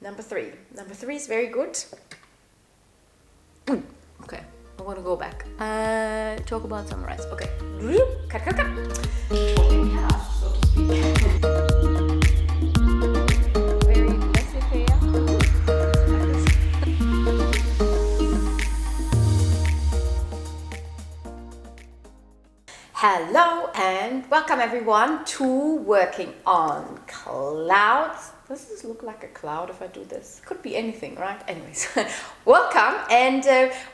Number three. Number three is very good. Okay, I want to go back. Talk about summarize. Okay. Cut. What we have, so to speak. Very laissez-faire. Hello and welcome everyone to Working on Clouds. Does this look like a cloud if I do this? Could be anything, right? Anyways, welcome, and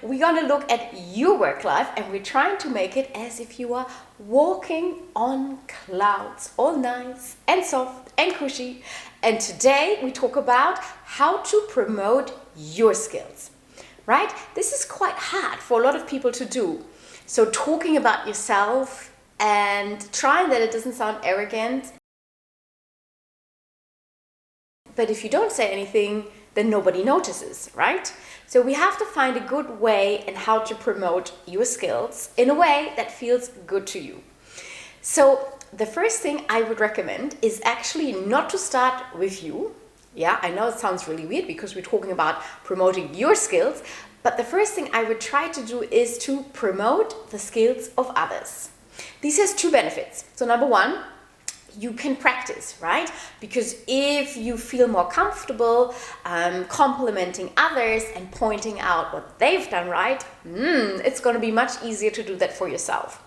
we're gonna look at your work life, and we're trying to make it as if you are walking on clouds, all nice and soft and cushy. And today we talk about how to promote your skills, right? This is quite hard for a lot of people to do. So talking about yourself and trying that it doesn't sound arrogant. But if you don't say anything, then nobody notices, right? So we have to find a good way in how to promote your skills in a way that feels good to you. So the first thing I would recommend is actually not to start with you. Yeah, I know it sounds really weird because we're talking about promoting your skills, but the first thing I would try to do is to promote the skills of others. This has two benefits. So number one, you can practice, right? Because if you feel more comfortable complimenting others and pointing out what they've done right, it's going to be much easier to do that for yourself.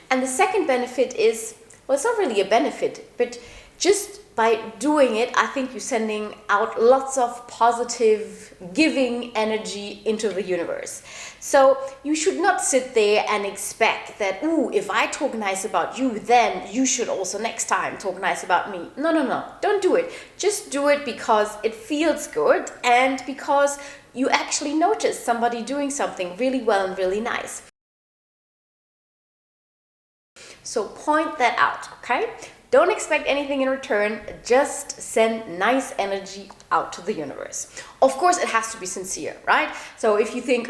And the second benefit is, well, it's not really a benefit, but just by doing it, I think you're sending out lots of positive, giving energy into the universe. So you should not sit there and expect that, if I talk nice about you, then you should also next time talk nice about me. No. Don't do it. Just do it because it feels good and because you actually notice somebody doing something really well and really nice. So point that out, okay? Don't expect anything in return, just send nice energy out to the universe. Of course, it has to be sincere, right? So if you think,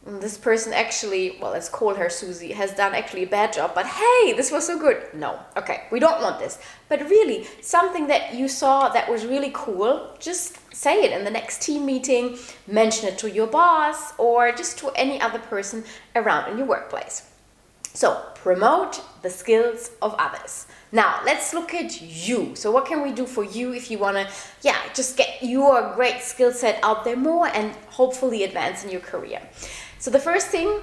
this person actually, well, let's call her Susie, has done actually a bad job, but hey, this was so good. No, okay, we don't want this. But really, something that you saw that was really cool, just say it in the next team meeting, mention it to your boss, or just to any other person around in your workplace. So promote the skills of others. Now let's look at you. So what can we do for you if you want to, just get your great skill set out there more and hopefully advance in your career? So the first thing,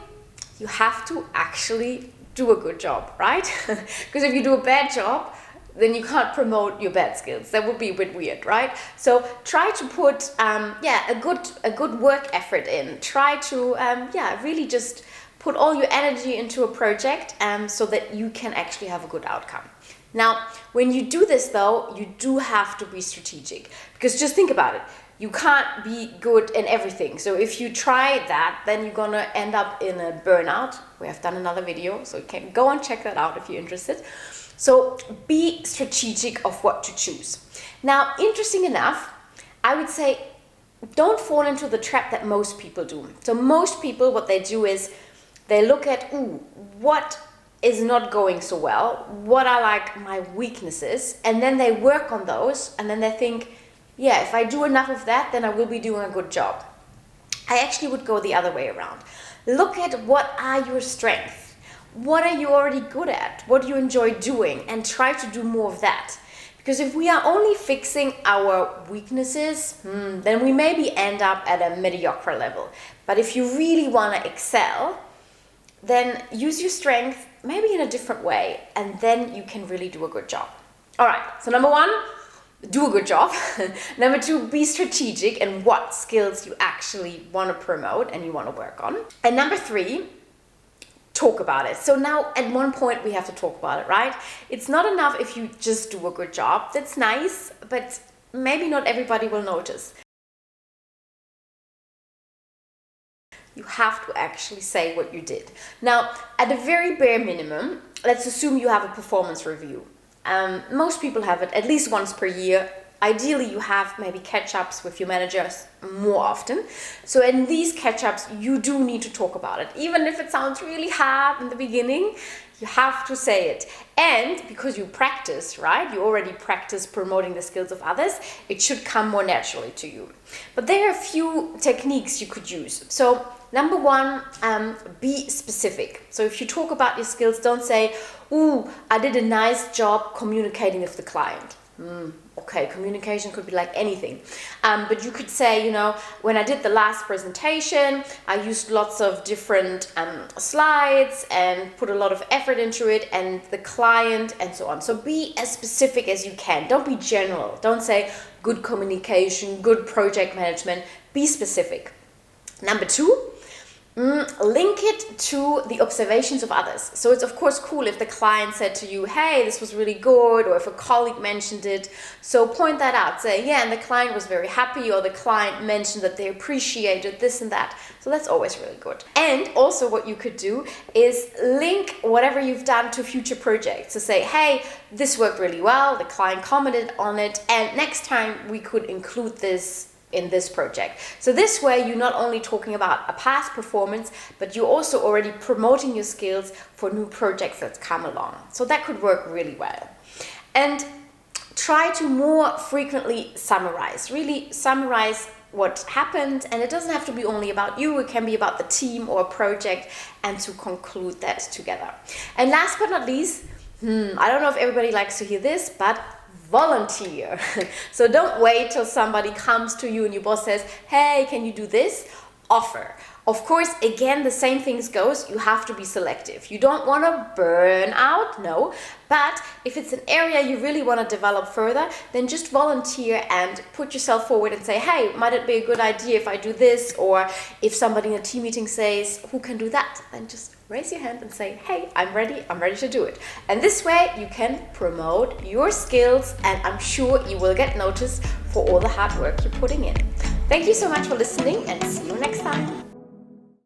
you have to actually do a good job, right? Because if you do a bad job, then you can't promote your bad skills. That would be a bit weird, right? So try to put a good work effort in. Try to really just put all your energy into a project so that you can actually have a good outcome. Now, when you do this though, you do have to be strategic, because just think about it. You can't be good in everything. So if you try that, then you're gonna end up in a burnout. We have done another video, so you can go and check that out if you're interested. So be strategic of what to choose. Now, interesting enough, I would say don't fall into the trap that most people do. So most people, what they do is they look at, what is not going so well, what are like my weaknesses, and then they work on those, and then they think, if I do enough of that, then I will be doing a good job. I actually would go the other way around. Look at what are your strengths, what are you already good at, what do you enjoy doing, and try to do more of that. Because if we are only fixing our weaknesses, then we maybe end up at a mediocre level. But if you really want to excel, then use your strength maybe in a different way, and then you can really do a good job. All right, so number one, do a good job. Number two, be strategic in what skills you actually want to promote and you want to work on. And number three, talk about it. So now at one point we have to talk about it, right? It's not enough if you just do a good job. That's nice, but maybe not everybody will notice. You have to actually say what you did. Now, at a very bare minimum, let's assume you have a performance review. Most people have it at least once per year. Ideally, you have maybe catch-ups with your managers more often. So in these catch-ups, you do need to talk about it. Even if it sounds really hard in the beginning, You have to say it. And because you practice, right? You already practice promoting the skills of others, it should come more naturally to you. But there are a few techniques you could use. So number one, be specific. So if you talk about your skills, don't say, ooh, I did a nice job communicating with the client. Okay, communication could be like anything. But you could say, you know, when I did the last presentation, I used lots of different slides and put a lot of effort into it, and the client and so on. So be as specific as you can. Don't be general. Don't say good communication, good project management. Be specific. Number two, link it to the observations of others. So it's of course cool if the client said to you, hey, this was really good, or if a colleague mentioned it. So point that out. Say, yeah, and the client was very happy, or the client mentioned that they appreciated this and that. So that's always really good. And also what you could do is link whatever you've done to future projects. So say, hey, this worked really well, the client commented on it, and next time we could include this in this project. So this way you're not only talking about a past performance, but you're also already promoting your skills for new projects that come along. So that could work really well. And try to more frequently summarize. Really summarize what happened, and it doesn't have to be only about you, it can be about the team or a project, and to conclude that together. And last but not least, I don't know if everybody likes to hear this, but volunteer. So don't wait till somebody comes to you and your boss says, hey, can you do this? Offer. Of course, again, the same things goes. You have to be selective. You don't want to burn out, no. But if it's an area you really want to develop further, then just volunteer and put yourself forward and say, hey, might it be a good idea if I do this? Or if somebody in a team meeting says, who can do that? Then just raise your hand and say, hey, I'm ready to do it. And this way you can promote your skills, and I'm sure you will get noticed for all the hard work you're putting in. Thank you so much for listening, and see you next time.